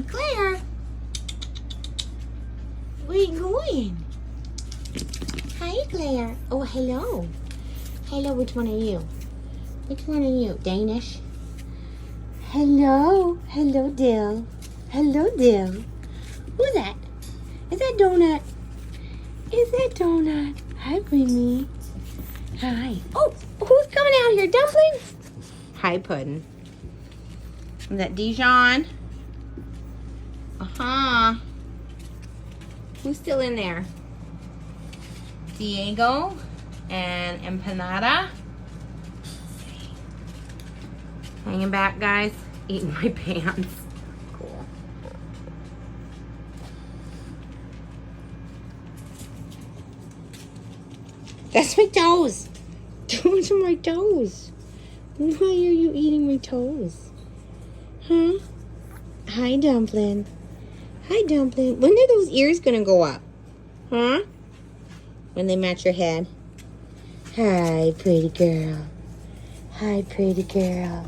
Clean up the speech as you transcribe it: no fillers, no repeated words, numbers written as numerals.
Claire. Where you going? Hi, Claire. Oh, hello. Hello, which one are you? Which one are you? Danish? Hello. Hello, Dill. Hello, Dill. Who's that? Is that Donut? Is that Donut? Hi, Creamy. Hi. Oh, who's coming out here? Dumpling? Hi, Puddin'. Is that Dijon? Uh-huh. Who's still in there? Diego and Empanada. Hanging back, guys. Eating my pants. Cool. That's my toes. Those are my toes. Why are you eating my toes? Huh? Hi, Dumpling. Hi, Dumpling. When are those ears gonna go up? Huh? When they match your head. Hi, pretty girl. Hi, pretty girl.